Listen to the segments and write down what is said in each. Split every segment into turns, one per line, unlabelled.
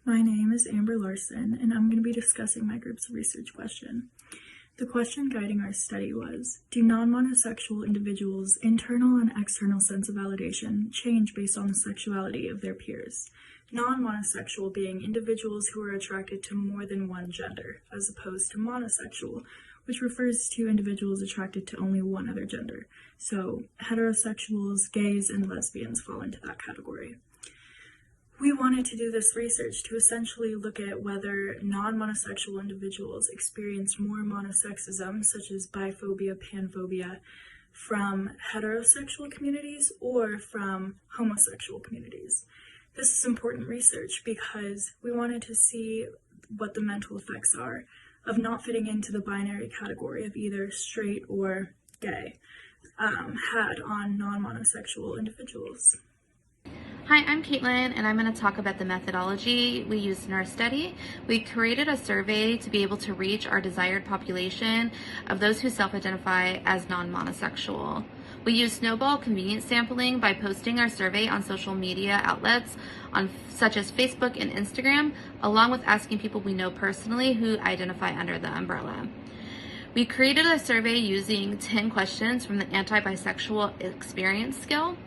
My name is Amber Larson, and I'm going to be discussing my group's research question. The question guiding our study was, do non-monosexual individuals' internal and external sense of validation change based on the sexuality of their peers? Non-monosexual being individuals who are attracted to more than one gender, as opposed to monosexual, which refers to individuals attracted to only one other gender. So heterosexuals, gays, and lesbians fall into that category. We wanted to do this research to essentially look at whether non-monosexual individuals experience more monosexism, such as biphobia, panphobia, from heterosexual communities or from homosexual communities. This is important research because we wanted to see what the mental effects are of not fitting into the binary category of either straight or gay had on non-monosexual individuals.
Hi, I'm Caitlin, and I'm going to talk about the methodology we used in our study. We created a survey to be able to reach our desired population of those who self-identify as non-monosexual. We used snowball convenience sampling by posting our survey on social media outlets such as Facebook and Instagram, along with asking people we know personally who identify under the umbrella. We created a survey using 10 questions from the anti-bisexual experience scale.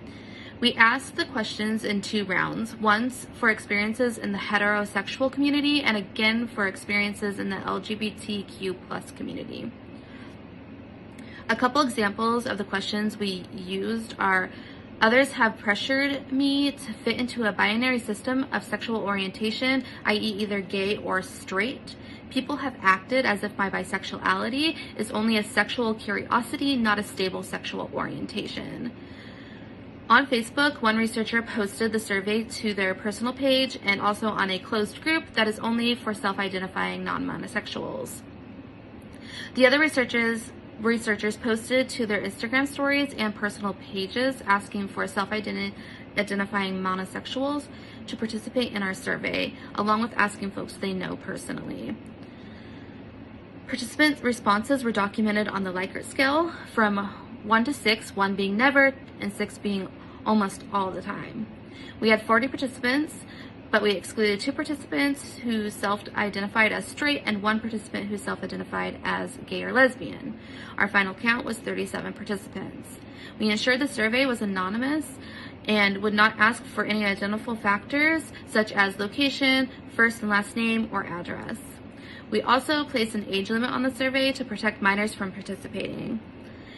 We asked the questions in 2 rounds, once for experiences in the heterosexual community and again for experiences in the LGBTQ+ community. A couple examples of the questions we used are, others have pressured me to fit into a binary system of sexual orientation, i.e. either gay or straight. People have acted as if my bisexuality is only a sexual curiosity, not a stable sexual orientation. On Facebook, one researcher posted the survey to their personal page and also on a closed group that is only for self-identifying non-monosexuals. The other researchers posted to their Instagram stories and personal pages asking for self-identifying monosexuals to participate in our survey, along with asking folks they know personally. Participant responses were documented on the Likert scale from 1 to 6, 1 being never and 6 being almost all the time. We had 40 participants, but we excluded 2 participants who self-identified as straight and 1 participant who self-identified as gay or lesbian. Our final count was 37 participants. We ensured the survey was anonymous and would not ask for any identifiable factors such as location, first and last name, or address. We also placed an age limit on the survey to protect minors from participating.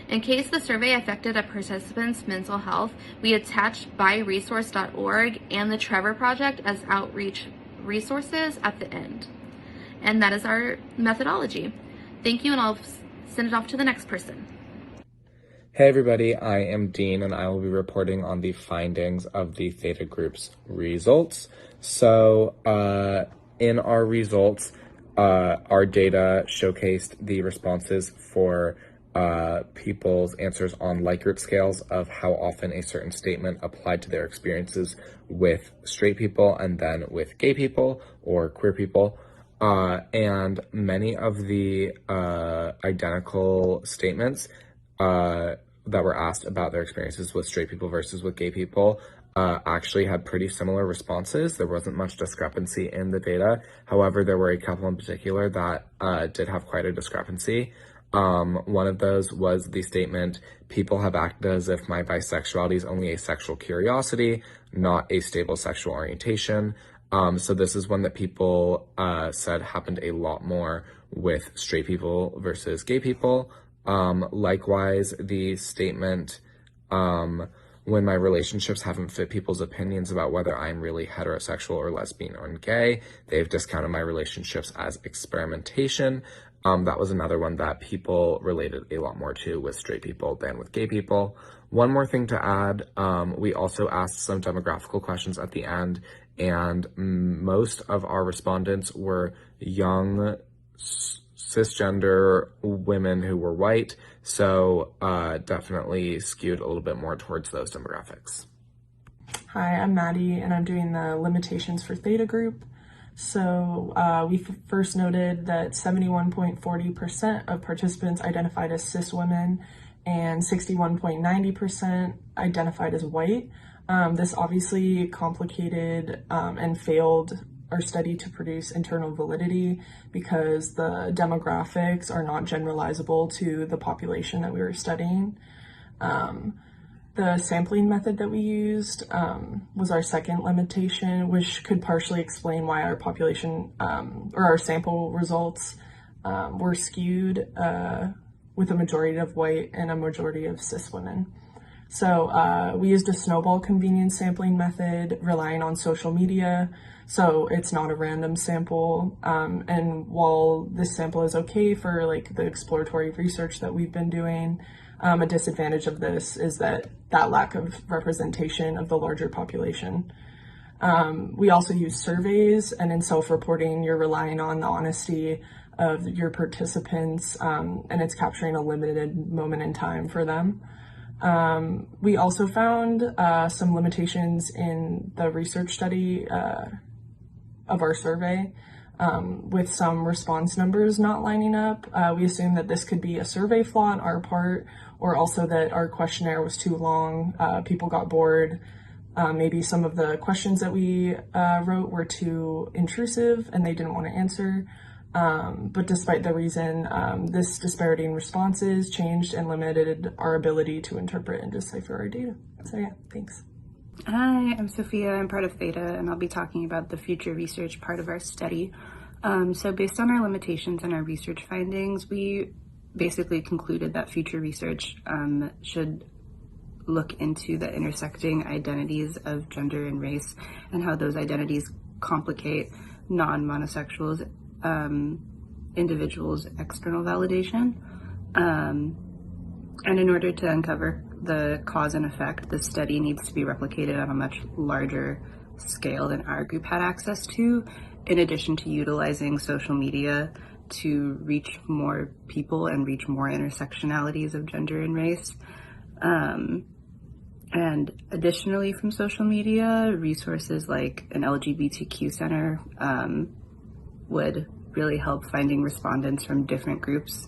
In case the survey affected a participant's mental health, we attached byresource.org and the Trevor Project as outreach resources at the end. And that is our methodology. Thank you, and I'll send it off to the next person.
Hey everybody, I am Dean, and I will be reporting on the findings of the Theta Group's results. So in our results, our data showcased the responses for people's answers on Likert scales of how often a certain statement applied to their experiences with straight people and then with gay people or queer people. And many of the identical statements that were asked about their experiences with straight people versus with gay people actually had pretty similar responses. There wasn't much discrepancy in the data. However, there were a couple in particular that did have quite a discrepancy. One of those was the statement, people have acted as if my bisexuality is only a sexual curiosity, not a stable sexual orientation. So this is one that people said happened a lot more with straight people versus gay people. Likewise, the statement, when my relationships haven't fit people's opinions about whether I'm really heterosexual or lesbian or gay, they've discounted my relationships as experimentation. That was another one that people related a lot more to with straight people than with gay people. One more thing to add, we also asked some demographical questions at the end, and most of our respondents were young, cisgender women who were white, so definitely skewed a little bit more towards those demographics.
Hi, I'm Maddie, and I'm doing the limitations for Theta Group. So we first noted that 71.40% of participants identified as cis women and 61.90% identified as white. This obviously complicated and failed our study to produce internal validity because the demographics are not generalizable to the population that we were studying. The sampling method that we used was our second limitation, which could partially explain why our population or our sample results were skewed with a majority of white and a majority of cis women. So we used a snowball convenience sampling method relying on social media. So it's not a random sample. And while this sample is okay for like the exploratory research that we've been doing, a disadvantage of this is that lack of representation of the larger population. We also use surveys, and in self-reporting, you're relying on the honesty of your participants, and it's capturing a limited moment in time for them. We also found some limitations in the research study of our survey, with some response numbers not lining up. We assume that this could be a survey flaw on our part, or also that our questionnaire was too long, people got bored. Maybe some of the questions that we wrote were too intrusive and they didn't want to answer. But despite the reason, this disparity in responses changed and limited our ability to interpret and decipher our data. So yeah, thanks.
Hi, I'm Sophia. I'm part of Theta, and I'll be talking about the future research part of our study. So based on our limitations and our research findings, we basically concluded that future research should look into the intersecting identities of gender and race and how those identities complicate non-monosexuals individuals' external validation. And in order to uncover the cause and effect, the study needs to be replicated on a much larger scale than our group had access to, in addition to utilizing social media to reach more people and reach more intersectionalities of gender and race. And additionally, from social media, resources like an LGBTQ center would really help finding respondents from different groups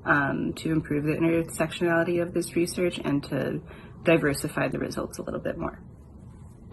to improve the intersectionality of this research and to diversify the results a little bit more.